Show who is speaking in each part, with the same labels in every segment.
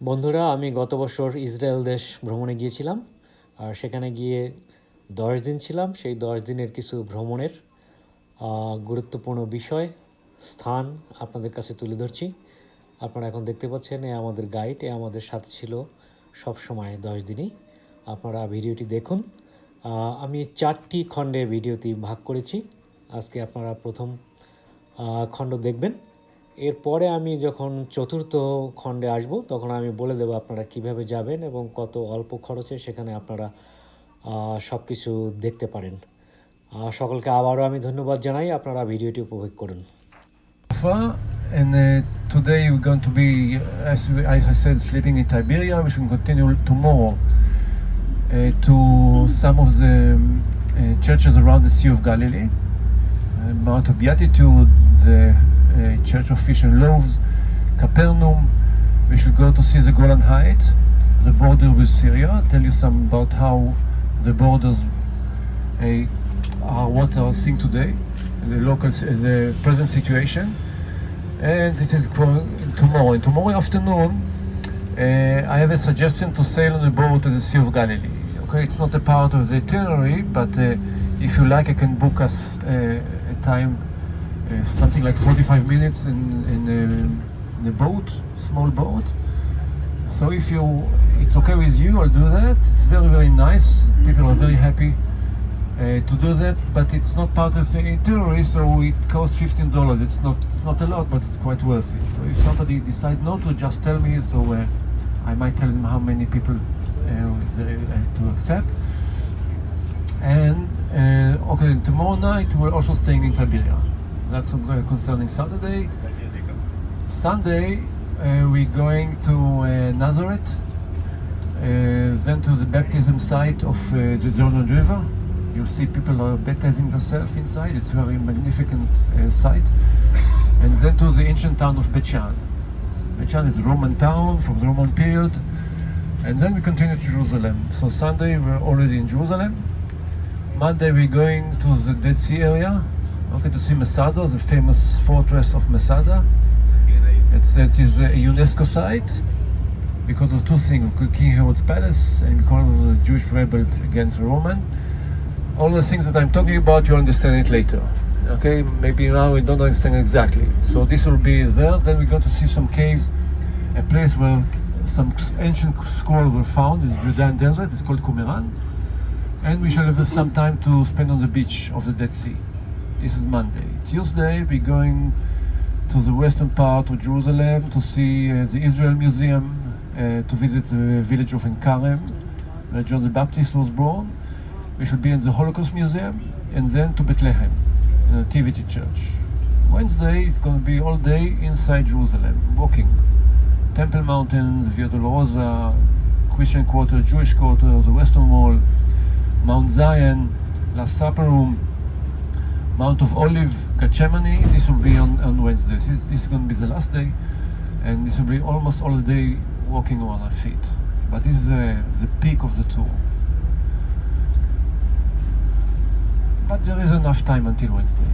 Speaker 1: বন্ধুরা, আমি গত বছর ইসরায়েল দেশ ভ্রমণে গিয়েছিলাম। আর সেখানে গিয়ে 10 দিন ছিলাম। সেই 10 দিনের কিছু ভ্রমণের গুরুত্বপূর্ণ বিষয়, স্থান আপনাদের কাছে তুলে ধরছি। আপনারা এখন দেখতে পাচ্ছেন আমাদের গাইড, আমাদের সাথে ছিল সব সময় 10 দিনই। আপনারা ভিডিওটি দেখুন। আমি 4টি খণ্ডে ভিডিওটি ভাগ করেছি। আজকে আপনারা প্রথম খণ্ড দেখবেন। এরপরে আমি যখন চতুর্থ খণ্ডে আসব তখন আমি বলে দেবো আপনারা কিভাবে যাবেন এবং কত অল্প খরচে সেখানে আপনারা সব কিছু দেখতে পারেন। সকলকে আবারও আমি ধন্যবাদ জানাই। আপনারা ভিডিওটি উপভোগ করুন।
Speaker 2: And today we're going to be, as I said, sleeping in Tiberia. We should continue tomorrow to some of the churches around the Sea of Galilee. Mount of Beatitude, the Church of Fish and Loaves, Capernaum. We should go to see the Golan Heights, the border with Syria. Tell you some about how the borders are what are seeing today, the present situation. And this is for tomorrow. And tomorrow afternoon, I have a suggestion to sail on a boat to the Sea of Galilee. Okay, it's not a part of the itinerary, but if you like, I can book us a time, something like 45 minutes in a boat, small boat. So if it's okay with you, I'll do that. It's very, very nice. People are very happy to do that, but it's not part of the itinerary, so it costs $15. It's not a lot, but it's quite worth it. So if somebody decides not to, just tell me, so I might tell them how many people to accept. And okay, tomorrow night we're also staying in Tiberia. That's concerning Saturday. Sunday we're going to Nazareth, then to the baptism site of the Jordan River. You'll see people are baptizing themselves inside. It's a very magnificent site. And then to the ancient town of Bet Shan. Bet Shan is a Roman town from the Roman period. And then we continue to Jerusalem. So Sunday we're already in Jerusalem. Monday we're going to the Dead Sea area, okay, to see Masada, the famous fortress of Masada. It is a UNESCO site because of two things: King Herod's palace and because of the Jewish rebels against the Roman. All the things that I'm talking about, you'll understand it later. Okay, maybe now we don't understand exactly. So this will be there. Then we're going to see some caves, a place where some ancient scrolls were found in the Judean desert. It's called Qumran. And we shall have some time to spend on the beach of the Dead Sea. This is Monday. Tuesday we're going to the western part of Jerusalem to see the Israel Museum, to visit the village of Enkarem, where John the Baptist was born. We shall be in the Holocaust Museum, and then to Bethlehem, the Nativity Church. Wednesday it's going to be all day inside Jerusalem, walking. Temple Mountains, Via Dolorosa, Christian Quarter, Jewish Quarter, the Western Wall, Mount Zion, Last Supper Room, Mount of Olive, Gethsemane. This will be on Wednesday. This is going to be the last day, and this will be almost all the day walking on our feet. But this is the peak of the tour. But there is enough time until Wednesday.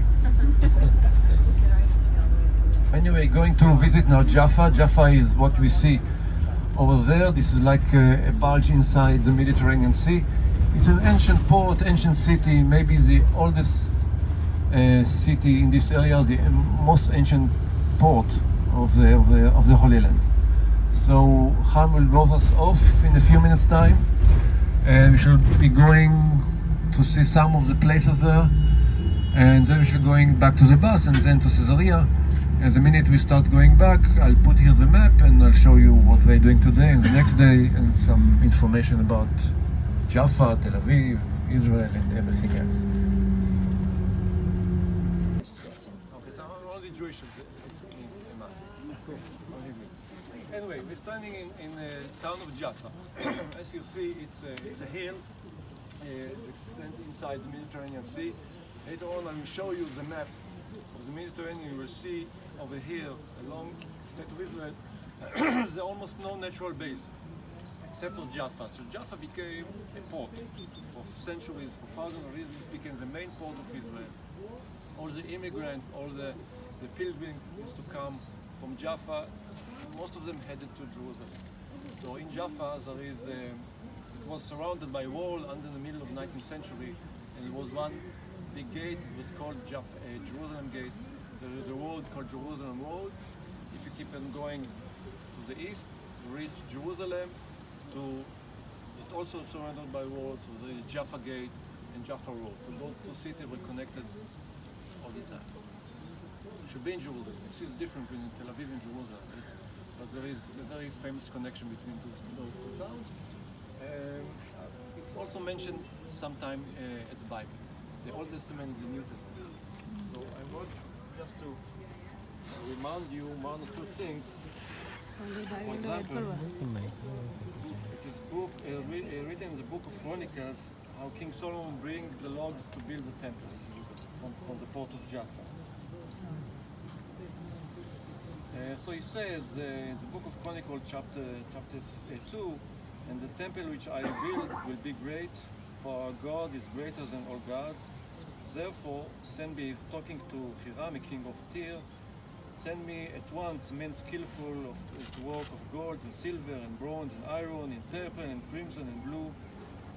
Speaker 2: Anyway, going to visit now Jaffa. Jaffa is what we see over there. This is like a barge inside the Mediterranean Sea. It's an ancient port, ancient city, maybe the oldest city in this area, the most ancient port of the Holy Land. So Ham will drop us off in a few minutes' time, and we should be going to see some of the places there, and then we should going back to the bus and then to Caesarea. And the minute we start going back, I'll put here the map and I'll show you what we're doing today and the next day, and some information about Jaffa, Tel Aviv, Israel, and everything else. Okay, so I'm only Jewish. Anyway, we're standing in the town of Jaffa. As you see, it's a hill. It's inside the Mediterranean Sea. Later on, I will show you the map of the Mediterranean. You will see over here, along the state of Israel, there are almost no natural base, except for Jaffa. So Jaffa became a port for centuries, for thousands of years. It became the main port of Israel. All the immigrants, all the pilgrims used to come from Jaffa. Most of them headed to Jerusalem. So in Jaffa there is, it was surrounded by a wall under the middle of the 19th century, and it was one big gate. It was called Jerusalem Gate. There is a road called Jerusalem Road. If you keep on going to the east, you reach Jerusalem. It's also surrounded by walls. So there is Jaffa Gate and Jaffa Road. So those two cities were connected all the time. You should be in Jerusalem. You see the difference between Tel Aviv and Jerusalem. But there is a very famous connection between those two towns. It's also mentioned sometime at the Bible. It's the Old Testament and the New Testament. So I want just to remind you one or two things. For example, it is written in the book of Chronicles how King Solomon brings the logs to build the temple in Jerusalem from the port of Jaffa. So he says in the book of Chronicles, chapter 2, and the temple which I build will be great, for our God is greater than all gods. Therefore, send me, talking to Hiram, a king of Tyre, send me at once men skillful to work of gold and silver and bronze and iron and purple and crimson and blue.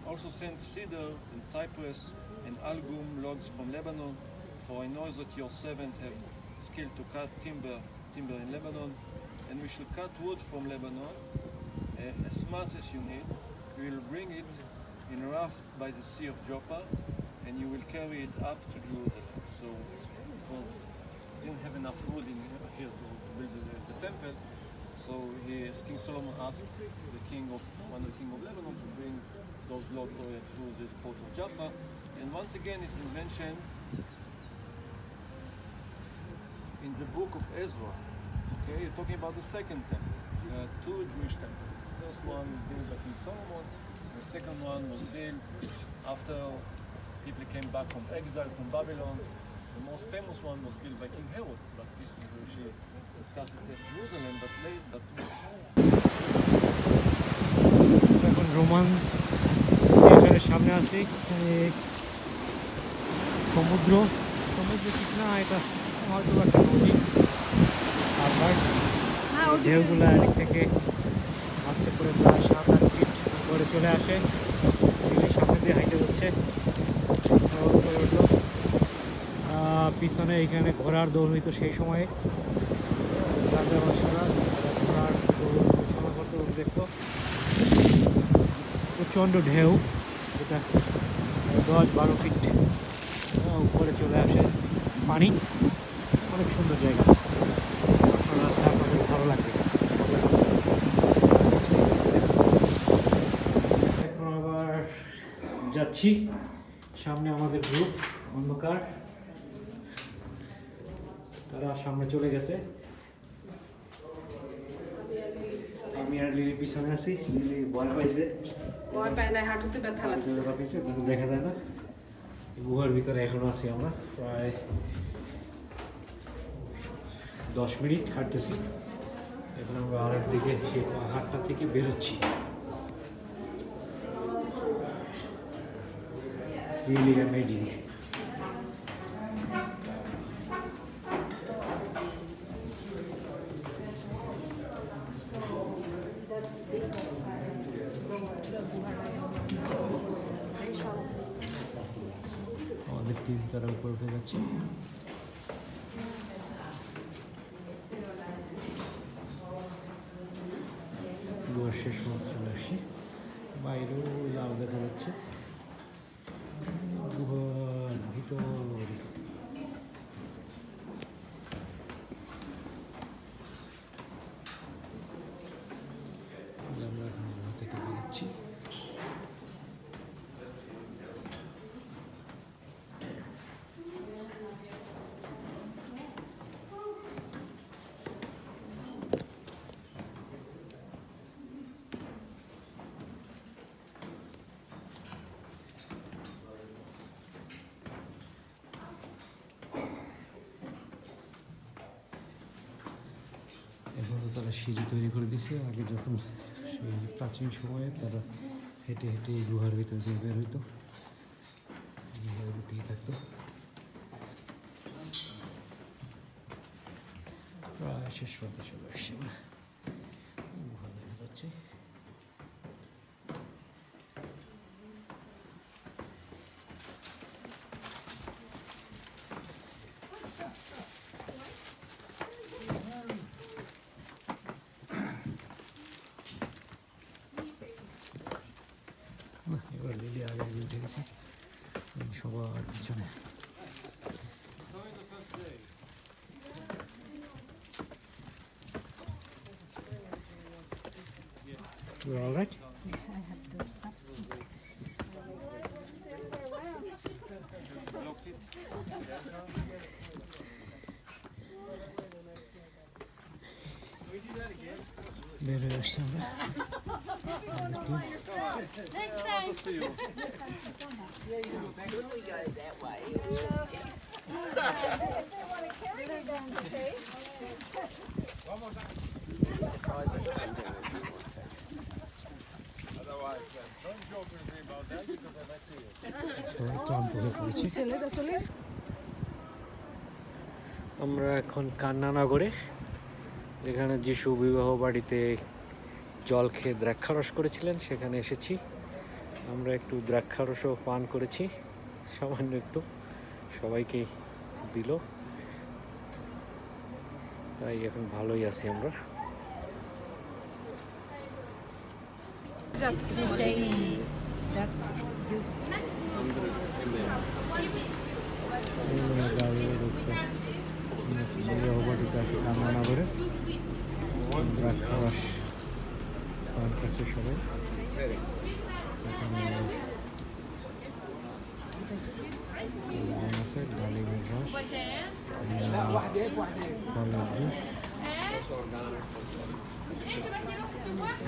Speaker 2: Also send cedar and cypress and algum logs from Lebanon, for I know that your servant have skill to cut timber in Lebanon, and we shall cut wood from Lebanon as much as you need. We will bring it in a raft by the sea of Joppa, and you will carry it up to Jerusalem. So, because didn't have enough wood here to build the temple, so King Solomon asked the king of Lebanon to bring those logs through the port of Jaffa. And once again, it is mentioned in the book of Ezra. Okay, you're talking about the second temple. There are two Jewish temples. The first one was built by King Solomon. The second one was built after people came back from exile from Babylon. The most famous one was built by King Herod, but this is where she discussed it at Jerusalem, but later.
Speaker 1: এখন Roman থিয়েটারের সামনে আছি, সমুদ্র ঠিক না, এটা হয়তো একটা নদী। আবার ঢেউগুলো এদিক থেকে আস্তে করে প্রায় 7-8 ফিট করে চলে আসে, সামনে দিয়ে হাইটে যাচ্ছে। পিছনে এখানে ঘোড়ার দৌড় হইতো সেই সময়ে, রাজা বাদশারা ঘোড়ার দৌড় করতে দেখতো। প্রচণ্ড ঢেউ, যেটা 10-12 ফিট উপরে চলে আসে পানি। অনেক সুন্দর জায়গা, রাস্তা আপনাদের ভালো লাগবে। এখন আবার যাচ্ছি, সামনে আমাদের গ্রুপ অন্ধকার, তারা সামনে চলে গেছে। আমি আর লিলি পিছনে আছি। লিলি ভয় পাইছে,
Speaker 3: হাঁটুতে ব্যথা লাগছে,
Speaker 1: দেখা যায় না। গুহার ভিতরে এখনো আছি আমরা, প্রায় 10 মিনিট হাঁটতেছি। এখন আমরা আরেক দিকে সেই পাহাড়টা থেকে বেরোচ্ছি। It's really amazing. আমাদের টিম তারা উপর উঠে যাচ্ছে। গুহার শেষ মাত্র চলে আসছি, বাইরেও লাল দেখা যাচ্ছে। গুহার ভিতরে আমরা এখন গুহা থেকে বেরোচ্ছি। এখন তো তারা সিঁড়ি তৈরি করে দিছে, আগে যখন সেই প্রাচীন সময়ে তারা হেঁটে হেঁটে এই গুহার ভিতর দিয়ে বের হইতো, গুহায় লুকিয়ে থাকতো। প্রায় শেষ পর্যন্ত চলে আসছে, গুহা দেখা যাচ্ছে। পিছনে You're all right?
Speaker 4: Yeah, I have the stuff.
Speaker 1: বের হয়ে আসছি আমরা
Speaker 4: Next time.
Speaker 1: ক্লান্ত হয়ে পড়েছি আমরা এখন কান্নানগরে, যেখানে যিশু বিবাহ বাড়িতে জল খেয়ে দ্রাক্ষারস করেছিলেন সেখানে এসেছি। আমরা একটু দ্রাক্ষারসও পান করেছি, সামান্য একটু, সবাইকে দিল, তাই এখন ভালোই আছি আমরা।
Speaker 3: যাচ্ছি
Speaker 1: বিবাহ বাড়িতে আছে কান্নানগরে, দ্রাক্ষারস পান করছে সবাই। এখানে আছে ডালিমের রস, ফলের জুস,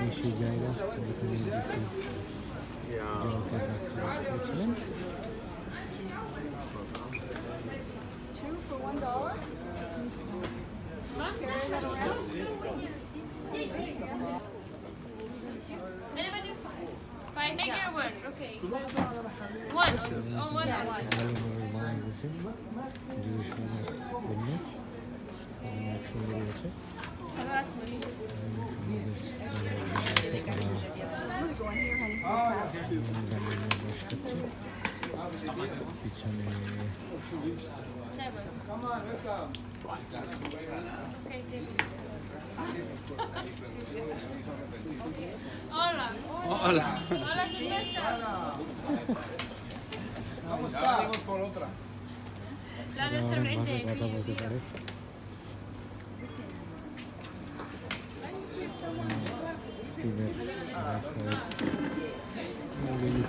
Speaker 1: বেশি জায়গা যেখানে জলকে দ্রাক্ষারস করেছিলেন।
Speaker 5: Two for $1. Carry that around.
Speaker 6: Fine, take your word. Okay. One. Oh, one.
Speaker 1: ডালিমের বানাই গেছে জুস জন্য, অনেক সুন্দর হয়েছে। পিছনে
Speaker 6: Seven. Okay, take it. Hola. Hola. Hola, Silvestre. La del servente.
Speaker 1: কথা বলতে পারে।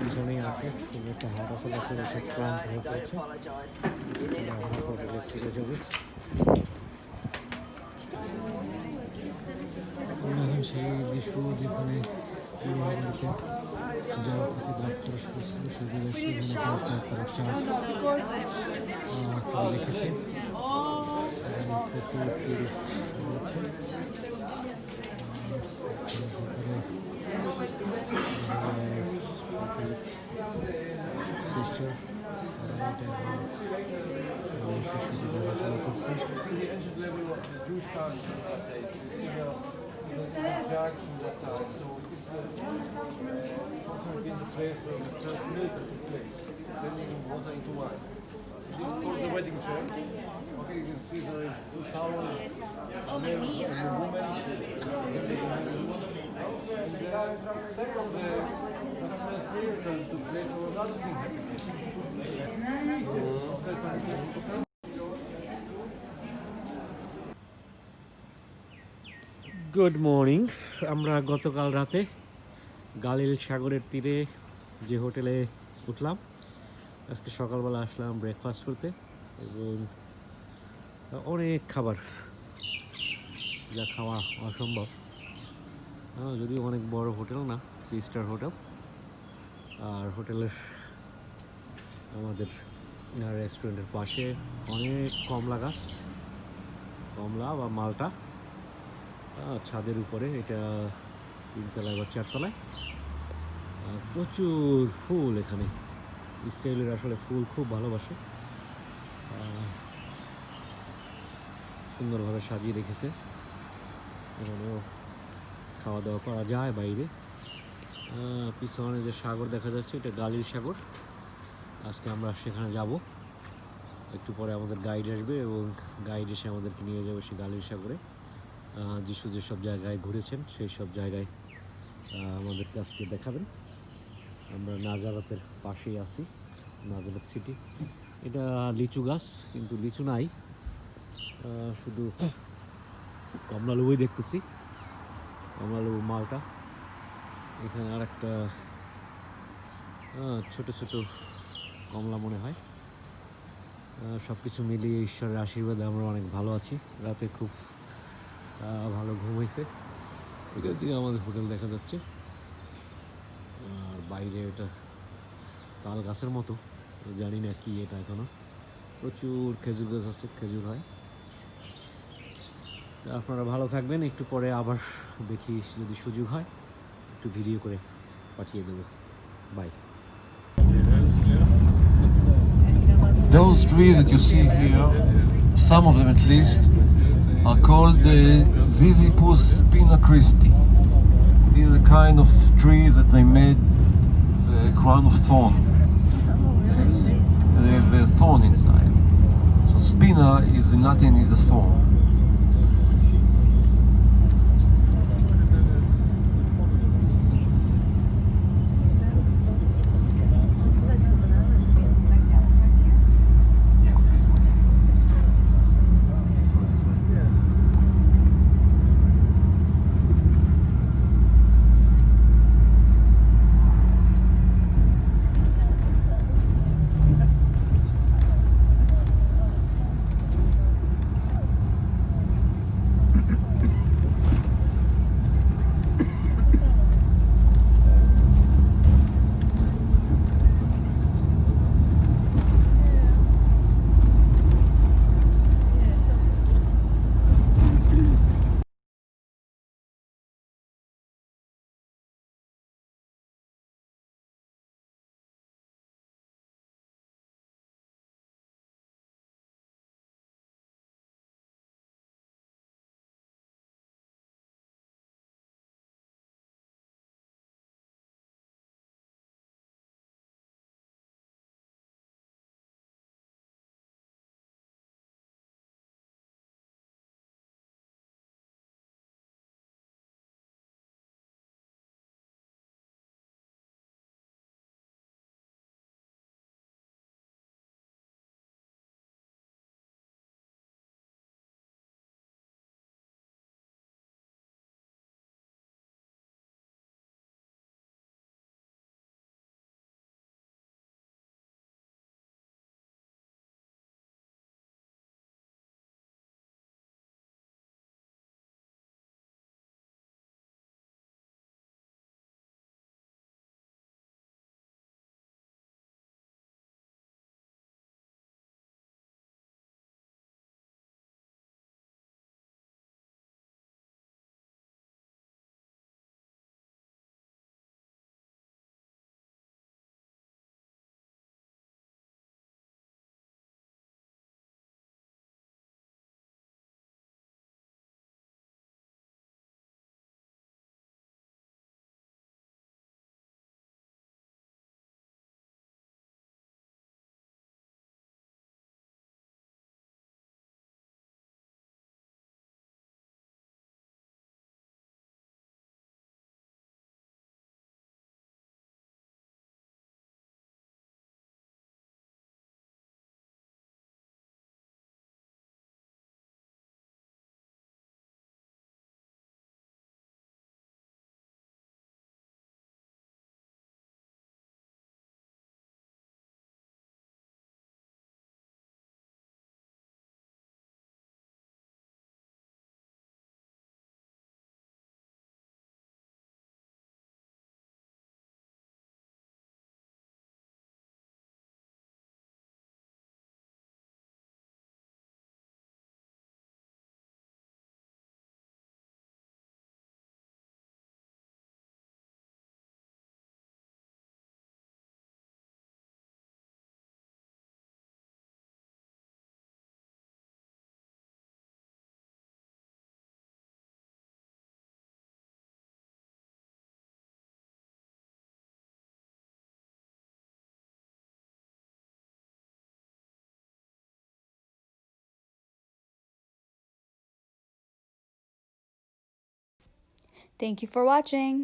Speaker 1: পিছনেই আছে, খুব একটা হাঁটাচলা করে সব ক্লান্ত হয়ে পড়েছে, হোটেলে ফিরে যাবে। এখন সেই দৃশ্য যেখানে জল থেকে দ্রাক্ষারস করছিল সেগুলো সেখানে তারা চাষ করে রেখেছে। প্রচুর টুরিস্ট রয়েছে। সিস্টার সব কিছু দেখাশোনা করছে।
Speaker 2: The wedding church. Okay, you can see the towel. Oh, my knee. And the woman. Second of the to play for another thing.
Speaker 1: Good morning. আমরা গতকাল রাতে গালিল সাগরের তীরে যে হোটেলে উঠলাম, আজকে সকালবেলা আসলাম ব্রেকফাস্ট করতে, এবং অনেক খাবার, যা খাওয়া অসম্ভব। যদিও অনেক বড় হোটেল না, 3 স্টার হোটেল। আর হোটেলের আমাদের রেস্টুরেন্টের পাশে অনেক কমলা গাছ, কমলা বা মালটা, ছাদের উপরে, এটা 3 তলায় বা 4 তলায়। প্রচুর ফুল এখানে, ইসরায়েলের আসলে ফুল খুব ভালোবাসে, সুন্দরভাবে সাজিয়ে রেখেছে। এখানেও খাওয়া দাওয়া করা যায় বাইরে। পিছনে যে সাগর দেখা যাচ্ছে এটা গালিল সাগর। আজকে আমরা সেখানে যাব, একটু পরে আমাদের গাইড আসবে এবং গাইড এসে আমাদেরকে নিয়ে যাবে সেই গালিল সাগরে। যিশু যেসব জায়গায় ঘুরেছেন সেই সব জায়গায় আমাদেরকে আজকে দেখাবেন। আমরা নাজারাতের পাশেই আছি, নাজারাত সিটি। এটা লিচু গাছ, কিন্তু লিচু নাই, শুধু কমলা লেবুই দেখতেছি, কমলা লেবু মালটা। এখানে আর একটা ছোট ছোট কমলা মনে হয়। সব কিছু মিলিয়ে ঈশ্বরের আশীর্বাদে আমরা অনেক ভালো আছি। রাতে খুব ভালো ঘুম হয়েছে। এখান থেকে আমাদের হোটেল দেখা যাচ্ছে। আর বাইরে এটা তাল গাছের মতো, জানি না কি এটা এখনো। প্রচুর খেজুর গাছ আছে, খেজুর হয়। আপনারা ভালো থাকবেন। একটু পরে আবার দেখি, যদি সুযোগ হয় একটু ভিডিও করে পাঠিয়ে দেবো। By.
Speaker 2: Those trees that you see here, some of them at least, are called the Ziziphus spina Christi. These are the kind of trees that they made the crown of thorn. They have a thorn inside. So spina is in Latin is a thorn.
Speaker 7: Thank you for watching.